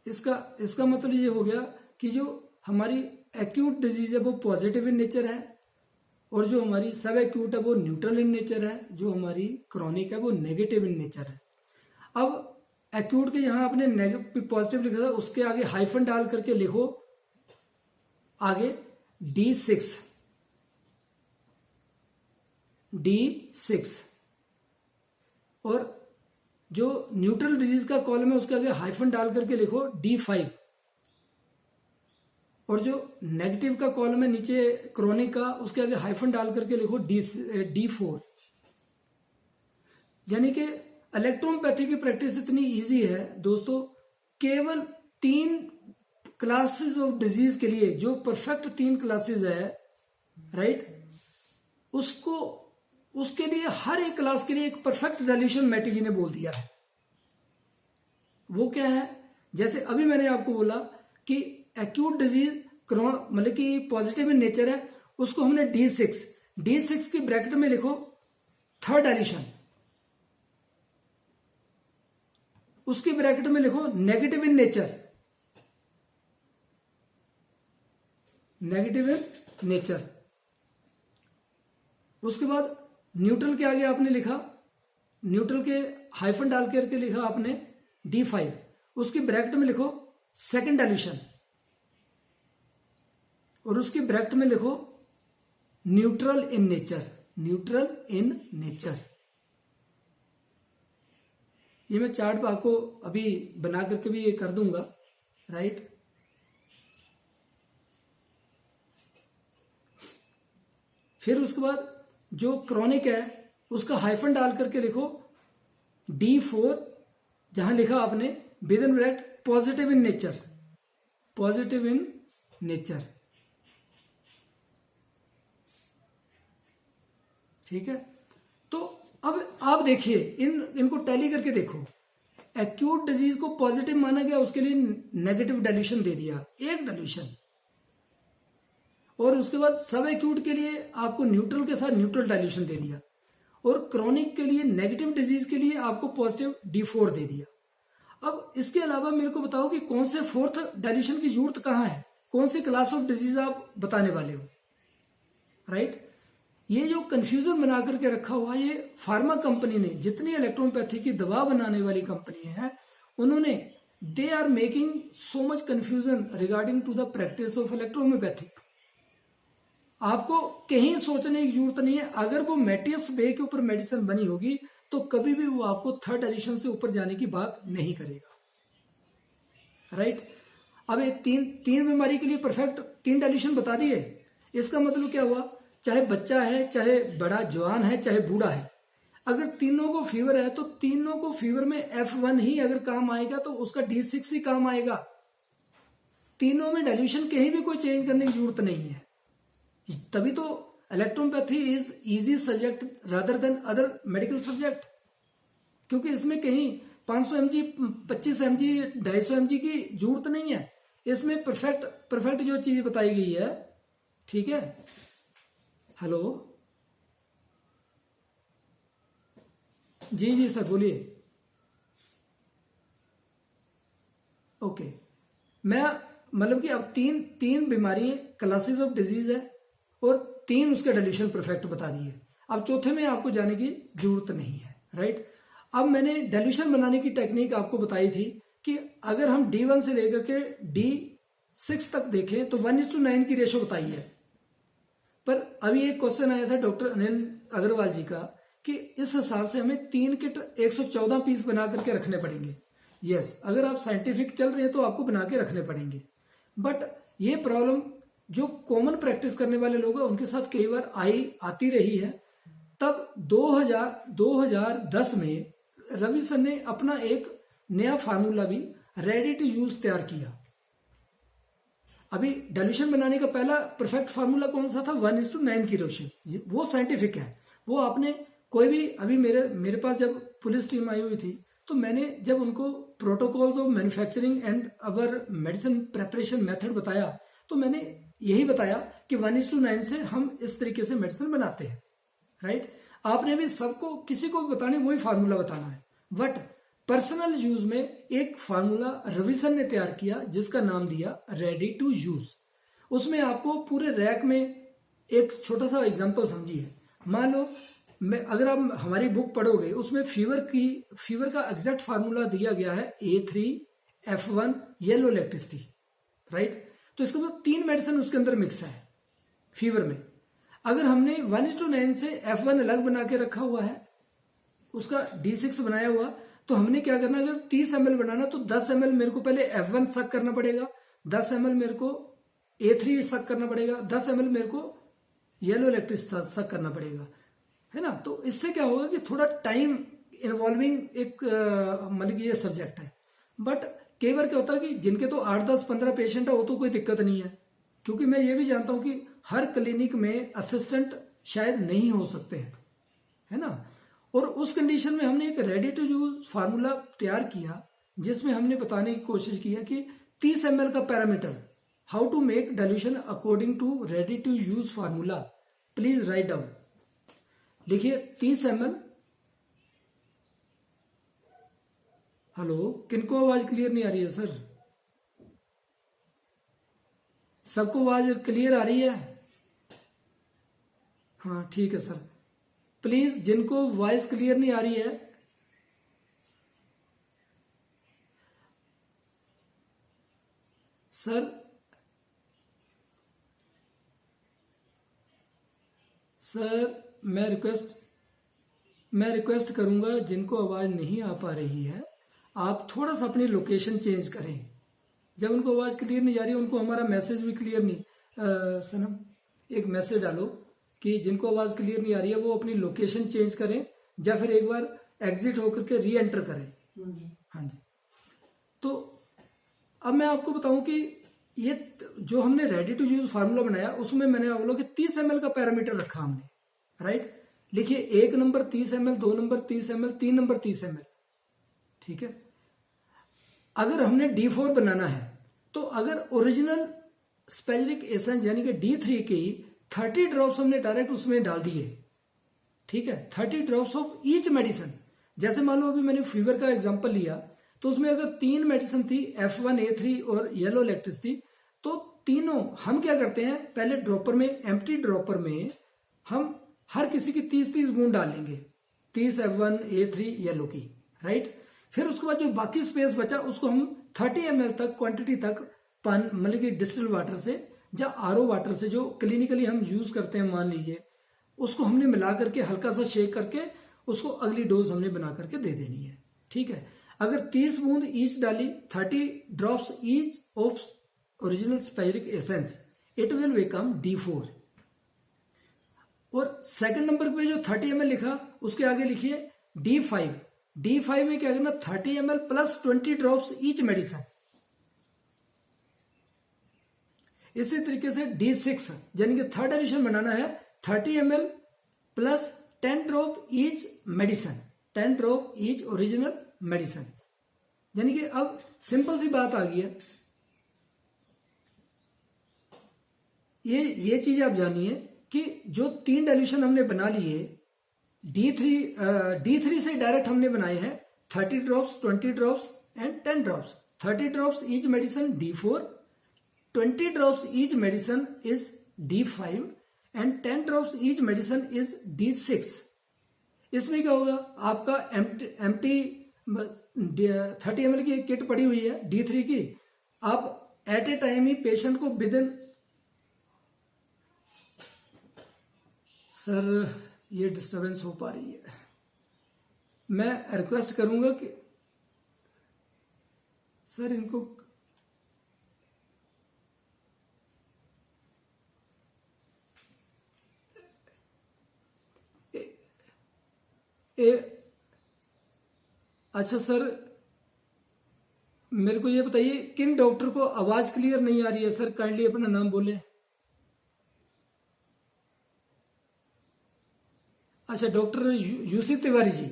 इसका इसका मतलब ये हो गया कि जो हमारी एक्यूट डिजीज है वो पॉजिटिव इन नेचर है, और जो हमारी सब एक्यूट है वो न्यूट्रल इन नेचर है, जो हमारी क्रॉनिक है वो नेगेटिव इन नेचर है। अब एक्यूट के यहाँ आपने नेगेटिव पॉजिटिव लिखा था, उसके आगे हाइफन डाल करके लिखो आगे D6 और जो न्यूट्रल डिजीज का कॉलम है उसके आगे हाइफन डाल करके लिखो D5, और जो नेगेटिव का कॉलम है नीचे क्रोनिक का उसके आगे हाइफन डाल करके लिखो D4। यानी कि इलेक्ट्रोपैथी की प्रैक्टिस इतनी इजी है दोस्तों, केवल 3 क्लासेस ऑफ डिजीज के लिए जो परफेक्ट 3 क्लासेस है, राइट, उसके लिए हर एक क्लास के लिए एक परफेक्ट रेजोल्यूशन मैटी जी ने बोल दिया है। वो क्या है? जैसे अभी मैंने आपको बोला कि एक्यूट डिजीज मतलब कि पॉजिटिव इन नेचर है, उसको हमने D6 की ब्रैकेट में लिखो थर्ड एडिशन, उसकी ब्रैकेट में लिखो नेगेटिव इन नेचर। उसके बाद न्यूट्रल के आगे आपने लिखा, न्यूट्रल के हाइफन डाल करके लिखा आपने D5, उसकी ब्रैकेट में लिखो सेकंड एडिशन, और उसकी ब्रैकेट में लिखो न्यूट्रल इन नेचर। ये मैं चार्ट आपको अभी बना करके भी ये कर दूंगा, राइट। फिर उसके बाद जो क्रॉनिक है उसका हाइफन डाल करके लिखो D4, जहां लिखा आपने with in bracket positive in nature. ठीक है, तो अब आप देखिए इनको टैली करके देखो। एक्यूट डिजीज को पॉजिटिव माना गया, उसके लिए नेगेटिव डाइल्यूशन दे दिया, एक डाइल्यूशन, और उसके बाद सब एक्यूट के लिए आपको न्यूट्रल के साथ न्यूट्रल डाइल्यूशन दे दिया, और क्रॉनिक के लिए नेगेटिव डिजीज के लिए आपको पॉजिटिव D4 दे दिया। अब इसके अलावा मेरे को बताओ कि कौन से फोर्थ डाइल्यूशन की जरूरत कहां है, कौन सी क्लास ऑफ डिजीज आप बताने वाले हो, राइट। ये जो कंफ्यूजन बना करके रखा हुआ, ये फार्मा कंपनी ने, जितनी इलेक्ट्रोपैथी की दवा बनाने वाली कंपनी है, उन्होंने they are making so much confusion regarding to the practice of electrohomeopathy. आपको कहीं सोचने की जरूरत नहीं है, अगर वो मैटियस बे के ऊपर मेडिसिन बनी होगी तो कभी भी वो आपको थर्ड एडिशन से ऊपर जाने की बात नहीं करेगा, राइट। अब ये तीन बीमारी के लिए परफेक्ट 3 डाइल्यूशन बता दिए। इसका मतलब क्या हुआ, चाहे बच्चा है, चाहे बड़ा जवान है, चाहे बूढ़ा है, अगर तीनों को फीवर है तो तीनों को फीवर में F1 ही अगर काम आएगा तो उसका D6 ही काम आएगा। तीनों में डाइल्यूशन कहीं भी कोई चेंज करने की जरूरत नहीं है। तभी तो electropathy is easy subject rather than other medical subject, क्योंकि इसमें कहीं 500 mg, 25 mg, 250 mg की जरूरत नहीं है। इसमें परफेक्ट जो चीज बताई गई है, ठीक है। हेलो, जी सर बोलिए। ओके, मैं मतलब कि अब तीन बीमारी क्लासेस ऑफ डिजीज है और 3 उसके डाइल्यूशन परफेक्ट बता दिए। अब चौथे में आपको जाने की जरूरत नहीं है, राइट। अब मैंने डाइल्यूशन बनाने की टेक्निक आपको बताई थी कि अगर हम D1 से लेकर के D6 तक देखें तो 1:9 की रेशो बताई है। पर अभी एक क्वेश्चन आया था डॉक्टर अनिल अग्रवाल जी का कि इस हिसाब से हमें 3 किट 114 पीस बना करके रखने पड़ेंगे। यस, अगर आप साइंटिफिक चल रहे हैं तो आपको बना के रखने पड़ेंगे, बट ये प्रॉब्लम जो कॉमन प्रैक्टिस करने वाले लोग हैं उनके साथ कई बार आती रही है। तब 2010 में रवि सर ने अपना एक नया फार्मूला भी रेडी टू यूज तैयार किया। अभी डाइल्यूशन बनाने का पहला परफेक्ट फार्मूला कौन सा था, 1:9 की रेशो। वो साइंटिफिक है, वो आपने कोई भी, अभी मेरे पास जब पुलिस टीम आई हुई थी तो मैंने जब उनको protocols of manufacturing and our medicine preparation method बताया तो मैंने यही बताया कि 1:9 से हम इस तरीके से मेडिसिन बनाते हैं, राइट। आपने भी सबको, किसी को भी बताने वही फार्मूला बताना है, बट पर्सनल यूज में एक फार्मूला रविसन ने तैयार किया जिसका नाम दिया रेडी टू यूज। उसमें आपको पूरे रैक में एक छोटा सा एग्जांपल समझिए। मान लो अगर आप हमारी बुक पढ़ोगे उसमें फीवर का एग्जैक्ट फार्मूला दिया गया है A3F1 येलो इलेक्ट्रिसिटी, राइट। तो इसका मतलब 3 मेडिसिन उसके अंदर मिक्स है फीवर में। अगर हमने 1:9 से F1 अलग बना के रखा हुआ है, उसका D6 बनाया हुआ, तो हमने क्या करना, अगर 30 ml बनाना तो 10 ml मेरे को पहले F1 सक करना पड़ेगा, 10 ml मेरे को A3 सक करना पड़ेगा, 10 ml मेरे को येलो इलेक्ट्रिसिटी सक करना पड़ेगा, है ना। तो इससे क्या होगा कि थोड़ा टाइम इन्वॉल्विंग एक मतलब ये सब्जेक्ट है। बट कई बार क्या होता है कि जिनके तो 8, 10, 15 पेशेंट है वो तो कोई दिक्कत नहीं है, क्योंकि मैं ये भी जानता हूं कि हर क्लिनिक में असिस्टेंट शायद नहीं हो सकते हैं, है ना। और उस कंडीशन में हमने एक रेडी टू यूज फार्मूला तैयार किया जिसमें हमने बताने की कोशिश की है कि 30 ml का parameter, how to make dilution according to ready to use formula, please write down. लिखिए 30 ml। हेलो, किनको आवाज क्लियर नहीं आ रही है सर? सबको आवाज क्लियर आ रही है? हाँ ठीक है सर। प्लीज जिनको वॉइस क्लियर नहीं आ रही है, सर मैं रिक्वेस्ट करूंगा जिनको आवाज नहीं आ पा रही है आप थोड़ा सा अपनी लोकेशन चेंज करें। जब उनको आवाज क्लियर नहीं जा रही, उनको हमारा मैसेज भी क्लियर नहीं, सनम एक मैसेज डालो कि जिनको आवाज क्लियर नहीं आ रही है वो अपनी लोकेशन चेंज करें या फिर एक बार एग्जिट होकर के री एंटर करें। हाँ जी। तो अब मैं आपको बताऊं कि ये जो हमने रेडी टू यूज फार्मूला बनाया उसमें मैंने आप लोग 30 ml का पैरामीटर रखा हमने, राइट। लिखिए 1 number 30 ml, 2 number 30 ml, 3 number 30 ml, ठीक है। अगर हमने D4 बनाना है तो अगर ओरिजिनल स्पेजरिक एसेंस यानी कि D3 की 30 ड्रॉप्स हमने डायरेक्ट उसमें डाल दिए, ठीक है। 30 ड्रॉप्स ऑफ ईच मेडिसिन। जैसे मान लो अभी मैंने फीवर का एग्जांपल लिया तो उसमें अगर 3 मेडिसिन थी F1, A3 और येलो इलेक्ट्रिसिटी, तो तीनों हम क्या करते हैं, पहले ड्रॉपर में, एम्प्टी ड्रॉपर में हम हर किसी की 30-30 बूंद डालेंगे, 30 F1, A3 येलो की, राइट। फिर उसके बाद जो बाकी स्पेस बचा उसको हम 30 ml तक क्वांटिटी तक मतलब कि डिस्टिल वाटर से या आरओ वाटर से जो क्लिनिकली हम यूज करते हैं मान लीजिए, उसको हमने मिला करके हल्का सा शेक करके उसको अगली डोज हमने बना करके दे देनी है, ठीक है। अगर 30 बूंद ईच डाली, 30 drops each of original spagyric essence, it will become D4। और सेकंड नंबर पे जो 30 ml लिखा उसके आगे लिखिए D5। D5 में क्या करना, 30 ml plus 20 drops each medicine. इसी तरीके से D6 यानी कि थर्ड एडिशन बनाना है, 30 ml plus 10 drop each medicine, 10 drop each original medicine. यानी कि अब सिंपल सी बात आ गई है। ये चीज आप जानिए कि जो 3 डाइल्यूशन हमने बना लिए, D3 से डायरेक्ट हमने बनाए हैं 30 drops, 20 drops and 10 drops. 30 drops each medicine D4, 20 drops each medicine is D5 and 10 drops each medicine is D6। इसमें क्या होगा, आपका एम्प्टी 30 ml की किट पड़ी हुई है D3 की, आप एट ए टाइम ही पेशेंट को विदिन, सर ये डिस्टरबेंस हो पा रही है, मैं रिक्वेस्ट करूंगा कि सर इनको अच्छा सर मेरे को ये बताइए किन डॉक्टर को आवाज क्लियर नहीं आ रही है, सर काइंडली अपना नाम बोले। अच्छा डॉक्टर यूसी तिवारी जी,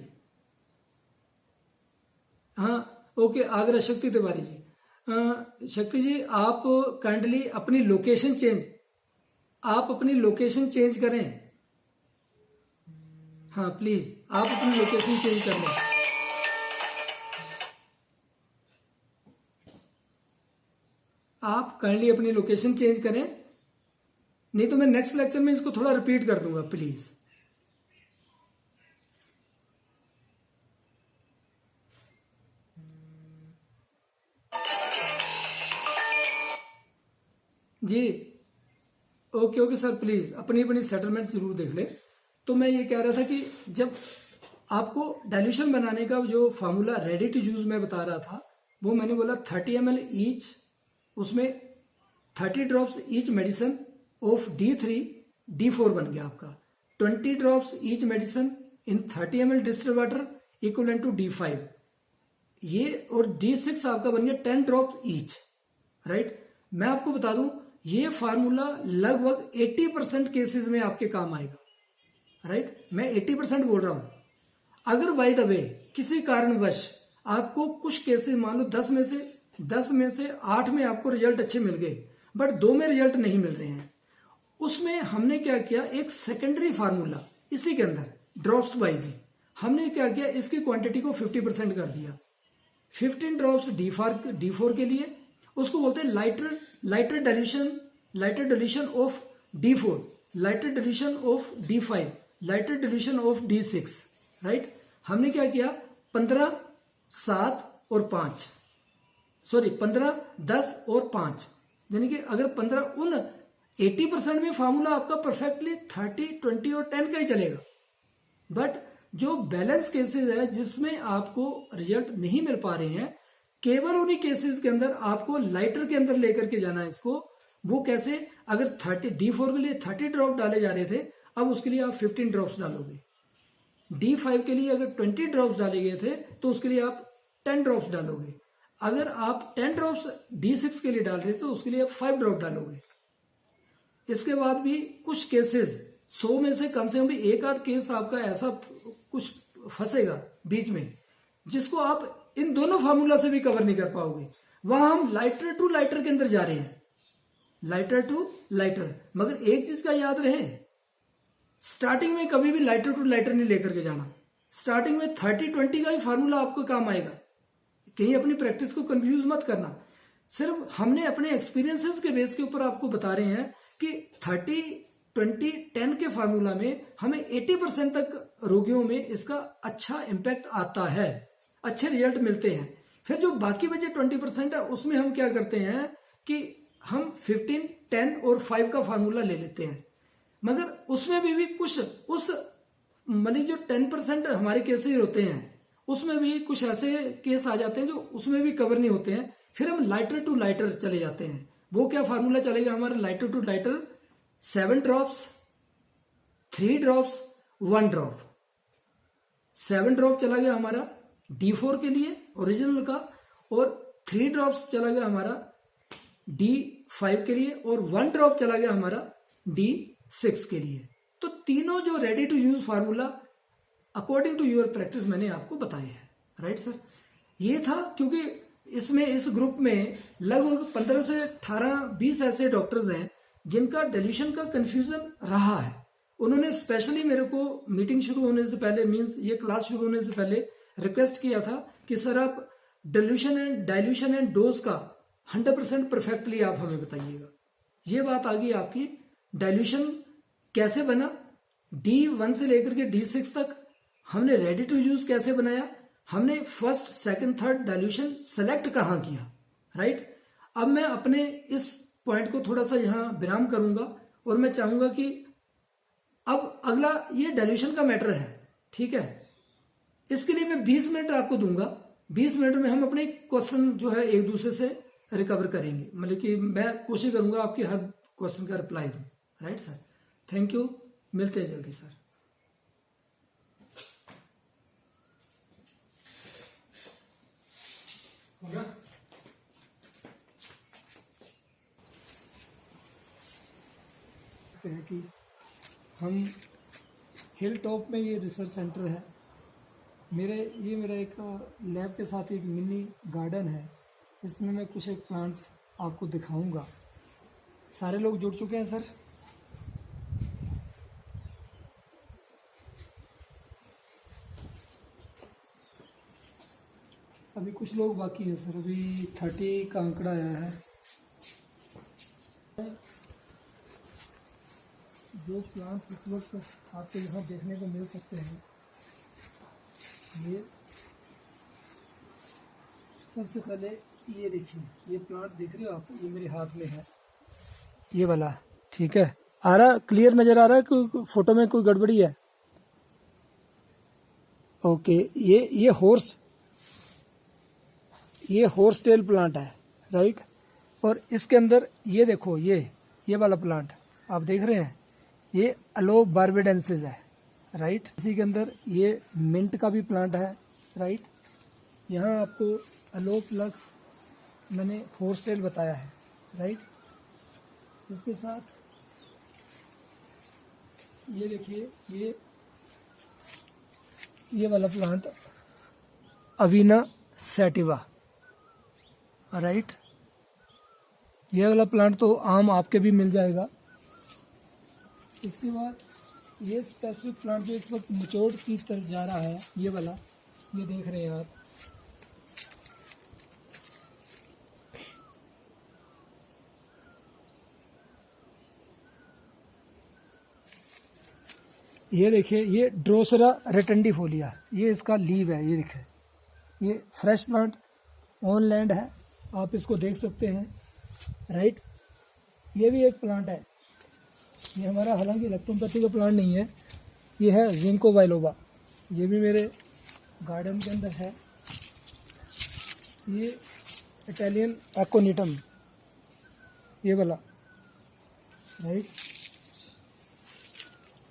हाँ ओके, आगरा शक्ति तिवारी जी। शक्ति जी आप काइंडली अपनी लोकेशन चेंज करें। हाँ प्लीज आप अपनी लोकेशन चेंज कर लें। आप काइंडली अपनी लोकेशन चेंज करें, नहीं तो मैं नेक्स्ट लेक्चर में इसको थोड़ा रिपीट कर दूंगा प्लीज। जी ओके ओके सर, प्लीज अपनी अपनी सेटलमेंट जरूर देख ले। तो मैं ये कह रहा था कि जब आपको डाइल्यूशन बनाने का जो फार्मूला रेडी टू यूज मैं बता रहा था, वो मैंने बोला 30 ml ईच, उसमें 30 drops each medicine of D3 D4 बन गया आपका। 20 drops each medicine in 30 ml distilled water equivalent to D5 ये, और D6 आपका बन गया 10 ड्रॉप ईच, राइट। मैं आपको बता दूं ये फार्मूला लगभग 80% केसेस में आपके काम आएगा, राइट। मैं 80% बोल रहा हूं। अगर बाय द वे किसी कारणवश आपको कुछ केसेस, मान लो 10 में से 8 में आपको रिजल्ट अच्छे मिल गए, बट 2 में रिजल्ट नहीं मिल रहे हैं, उसमें हमने क्या किया, एक सेकेंडरी फार्मूला इसी के अंदर ड्रॉप्स वाइज ही हमने क्या किया, इसकी क्वांटिटी को 50% कर दिया। 15 ड्रॉप्स D4 के लिए, उसको बोलते हैं lighter dilution of D4, lighter dilution of D5, lighter dilution of D6, right. हमने क्या किया, 15, 7 और 5, सॉरी 15, 10 और 5, यानी कि अगर 15 उन 80% में फार्मूला आपका परफेक्टली 30, 20 और 10 का ही चलेगा। बट जो बैलेंस केसेस है जिसमें आपको रिजल्ट नहीं मिल पा रहे हैं, केवल उन्हीं केसेस के अंदर आपको लाइटर के अंदर लेकर के जाना है इसको। वो कैसे, अगर 30 D4 के लिए 30 ड्रॉप डाले जा रहे थे, अब उसके लिए आप 15 ड्रॉप्स डालोगे। D5 के लिए अगर 20 ड्रॉप्स डाले गए थे तो उसके लिए आप 10 ड्रॉप्स डालोगे। अगर आप 10 ड्रॉप्स D6 के लिए डाल रहे थे तो उसके लिए आप 5 ड्रॉप डालोगे। इसके बाद भी कुछ केसेस 100 में से कम भी एक आध केस आपका ऐसा कुछ फंसेगा बीच में, जिसको आप इन दोनों फार्मूला से भी कवर नहीं कर पाओगे। वहां हम लाइटर टू लाइटर के अंदर जा रहे हैं, लाइटर टू लाइटर। मगर एक चीज का याद रहे, स्टार्टिंग में कभी भी लाइटर टू लाइटर नहीं लेकर के जाना। स्टार्टिंग में 30-20 का ही फार्मूला आपको काम आएगा। कहीं अपनी प्रैक्टिस को कंफ्यूज मत करना। सिर्फ हमने अपने एक्सपीरियंसेस के बेस के ऊपर आपको बता रहे हैं कि 30-20-10 के फार्मूला में हमें 80% तक रोगियों में इसका अच्छा इंपैक्ट आता है, अच्छे रिजल्ट मिलते हैं। फिर जो बाकी बचे 20% है, उसमें हम क्या करते हैं कि हम 15, 10 और 5 का फार्मूला ले लेते हैं। मगर उसमें भी कुछ उस मतलब जो 10% हमारे केसेस होते हैं, उसमें भी कुछ ऐसे केस आ जाते हैं जो उसमें भी कवर नहीं होते हैं। फिर हम लाइटर टू लाइटर चले जाते हैं। वो क्या फार्मूला चलेगा हमारा, lighter to lighter 7 drops, 3 drops, 1 drop. 7 drop चला गया हमारा D4 के लिए ओरिजिनल का, और 3 ड्रॉप्स चला गया हमारा D5 के लिए, और 1 ड्रॉप चला गया हमारा D6 के लिए। तो तीनों जो ready to use formula according to your practice मैंने आपको बताए हैं, राइट सर। ये था क्योंकि इसमें इस ग्रुप में लगभग 15 से 18-20 ऐसे डॉक्टर्स हैं जिनका डिल्यूशन का कंफ्यूजन रहा है। उन्होंने स्पेशली मेरे को मीटिंग शुरू होने से पहले, मींस ये क्लास शुरू होने से पहले रिक्वेस्ट किया था कि सर आप डाइल्यूशन एंड डोज का 100% परफेक्टली आप हमें बताइएगा। ये बात आ गई आपकी, डाइल्यूशन कैसे बना, D1 से लेकर के D6 तक हमने रेडी टू यूज कैसे बनाया, हमने first, second, third dilution select कहां किया, राइट। अब मैं अपने इस पॉइंट को थोड़ा सा यहां विराम करूंगा और मैं चाहूंगा कि अब अगला ये डाइल्यूशन का मैटर है, ठीक है। इसके लिए मैं 20 मिनट आपको दूंगा। 20 मिनट में हम अपने क्वेश्चन जो है एक दूसरे से रिकवर करेंगे, मतलब कि मैं कोशिश करूंगा आपके हर क्वेश्चन का रिप्लाई दूं, राइट सर। थैंक यू, मिलते हैं जल्दी सर। होगा कि हम हिल टॉप में ये रिसर्च सेंटर है मेरा एक लैब के साथ एक मिनी गार्डन है। इसमें मैं कुछ एक प्लांट्स आपको दिखाऊंगा। सारे लोग जुड़ चुके हैं सर? अभी कुछ लोग बाकी हैं सर, अभी 30 का आंकड़ा आया है। जो प्लांट्स इस वक्त आपको यहाँ देखने को मिल सकते हैं, ये सबसे पहले ये देखिए, ये प्लांट देख रहे हो आप, ये मेरे हाथ में है, ये वाला, ठीक है। आ रहा, क्लियर नजर आ रहा है? कोई फोटो में कोई गड़बड़ी है? ओके, ये हॉर्स टेल प्लांट है, राइट। और इसके अंदर ये देखो, ये वाला प्लांट आप देख रहे हैं, ये अलो बार्बेडेंसिस है, राइट। इसी के अंदर ये मिंट का भी प्लांट है, राइट। यहाँ आपको अलो प्लस मैंने हॉर्स टेल बताया है, राइट। इसके साथ ये देखिए, ये वाला प्लांट अवीना सैटिवा, राइट। ये वाला प्लांट तो आम आपके भी मिल जाएगा। इसके बाद ये स्पेसिफिक प्लांट जो इस वक्त मैच्योर की तरफ जा रहा है, ये वाला, ये देख रहे हैं आप, ये देखिए, ये ड्रोसरा रेटेंडिफोलिया, ये इसका लीव है, ये देखिए, ये फ्रेश प्लांट ऑन लैंड है, आप इसको देख सकते हैं, राइट। ये भी एक प्लांट है, ये हमारा हालांकि लैक्टोपैथी का प्लांट नहीं है, ये है जिंको बाइलोबा, ये भी मेरे गार्डन के अंदर है। ये इटालियन एक्कोनिटम, ये वाला, राइट।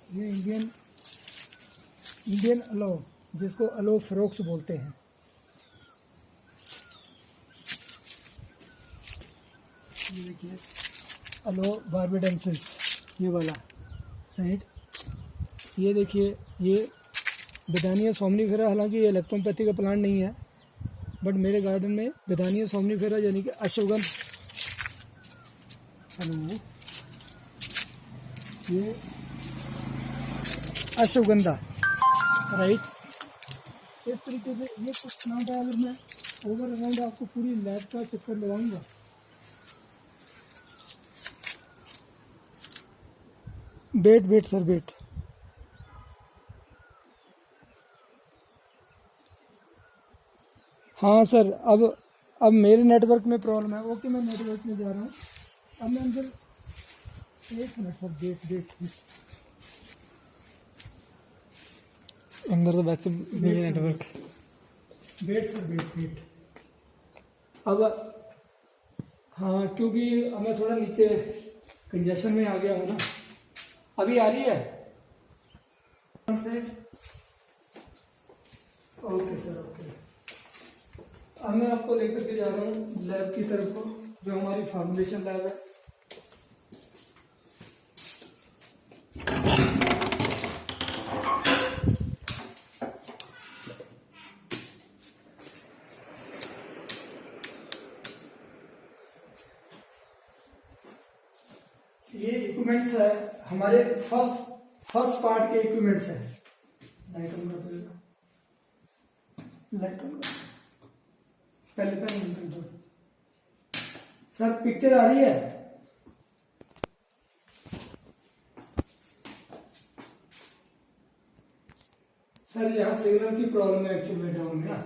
ये इंडियन अलो, जिसको अलो फ्रोक्स बोलते हैं। ये देखिए, अलो बार्बेडेंसिस, ये वाला, राइट। ये देखिए, ये बेदानिया सोमनीफेरा, हालांकि ये इलेक्ट्रोपैथी का प्लांट नहीं है, बट मेरे गार्डन में बेदानिया सोमनीफेरा यानी कि अश्वगंध, हेलो, ये अश्वगंधा, राइट। इस तरीके से ये कुछ प्लांट है। अगर मैं ओवर अराउंड आपको पूरी लैब का चक्कर लगाऊंगा, वेट सर, वेट। हाँ सर, अब मेरे नेटवर्क में प्रॉब्लम है। ओके, मैं नेटवर्क में जा रहा हूँ। अब मैं अंदर, एक मिनट सर, वेट। अंदर तो वैसे नहीं है नेटवर्क। Wait sir, wait. अब हाँ, क्योंकि अब मैं थोड़ा नीचे कंजेशन में आ गया हूँ ना। अभी आ रही है से? Okay sir, okay. अब मैं आपको लेकर के जा रहा हूँ लैब की तरफ को, जो हमारी फॉर्मुलेशन लैब है। ये इक्विपमेंट्स है हमारे फर्स्ट पार्ट के इक्विपमेंट्स है। लाइट ऑन पहले दो। सर पिक्चर आ रही है? सर यहाँ सिग्नल की प्रॉब्लम है एक्चुअली डाउन में ना।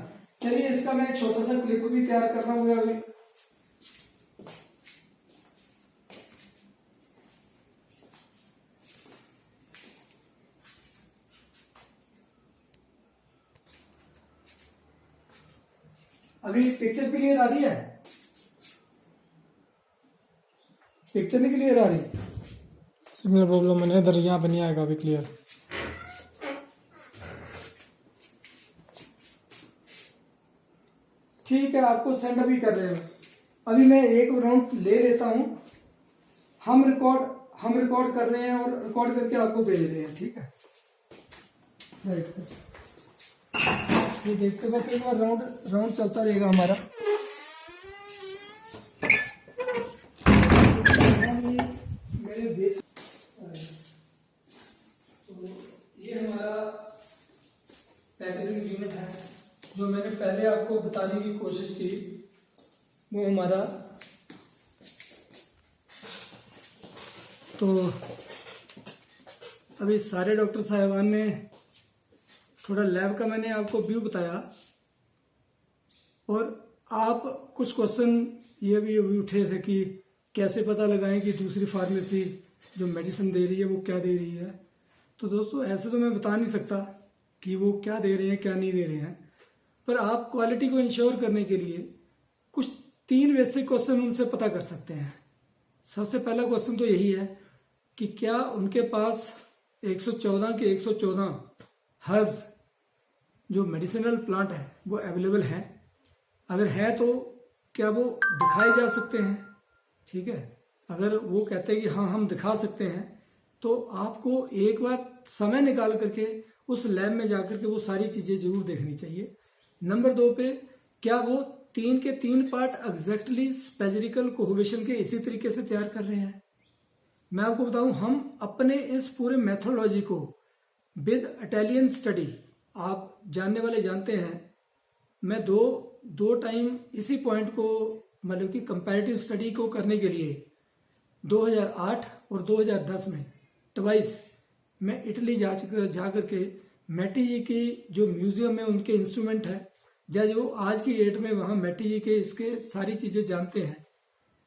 चलिए, इसका मैं एक छोटा सा क्लिप भी तैयार कर रहा हूँ अभी। अभी पिक्चर क्लियर आ रही है? पिक्चर नहीं क्लियर आ रही? सिग्नल प्रॉब्लम है इधर, यहाँ पे नहीं आएगा अभी क्लियर। ठीक है, आपको सेंड अभी कर रहे हैं। अभी मैं एक राउंड ले लेता हूं। हम रिकॉर्ड कर रहे हैं और रिकॉर्ड करके आपको भेज रहे हैं, ठीक है? राइट सर, ये देखते बस एक बार राउंड चलता रहेगा हमारा। मेरे बेस तो ये हमारा पैकेजिंग यूनिट है, जो मैंने पहले आपको बताने की कोशिश की। वो हमारा तो अभी सारे डॉक्टर साहिबान ने थोड़ा लैब का मैंने आपको व्यू बताया, और आप कुछ क्वेश्चन ये भी उठे थे कि कैसे पता लगाएं कि दूसरी फार्मेसी जो मेडिसिन दे रही है वो क्या दे रही है। तो दोस्तों ऐसे तो मैं बता नहीं सकता कि वो क्या दे रहे हैं क्या नहीं दे रहे हैं, पर आप क्वालिटी को इंश्योर करने के लिए कुछ 3 बेसिक क्वेश्चन उनसे पता कर सकते हैं। सबसे पहला क्वेश्चन तो यही है कि क्या उनके पास 114 के 114 हर्ब्स जो मेडिसिनल प्लांट है वो अवेलेबल हैं। अगर है तो क्या वो दिखाए जा सकते हैं, ठीक है। अगर वो कहते हैं कि हाँ हम दिखा सकते हैं, तो आपको एक बार समय निकाल करके उस लैब में जाकर के वो सारी चीज़ें जरूर देखनी चाहिए। नंबर 2 पे, क्या वो 3 के 3 पार्ट एग्जैक्टली स्पेजरिकल कोहोवेशन के इसी तरीके से तैयार कर रहे हैं। मैं आपको बताऊं, हम अपने इस पूरे मेथोडोलॉजी को विद इटालियन स्टडी, आप जानने वाले जानते हैं, मैं दो टाइम इसी पॉइंट को मतलब कि कंपैरेटिव स्टडी को करने के लिए 2008 और 2010 में ट्वाइस मैं इटली जा करके मैटी जी की जो म्यूजियम में उनके इंस्ट्रूमेंट है, जो आज की डेट में वहाँ मैटी जी के इसके सारी चीज़ें जानते हैं,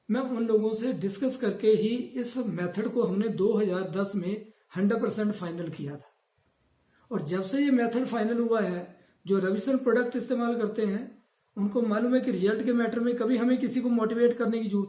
मैं उन लोगों से डिस्कस करके ही इस मेथड को हमने 2010 में 100% फाइनल किया था। और जब से ये मेथड फाइनल हुआ है, जो रविसन प्रोडक्ट इस्तेमाल करते हैं उनको मालूम है कि रिजल्ट के मैटर में कभी हमें किसी को मोटिवेट करने की जरूरत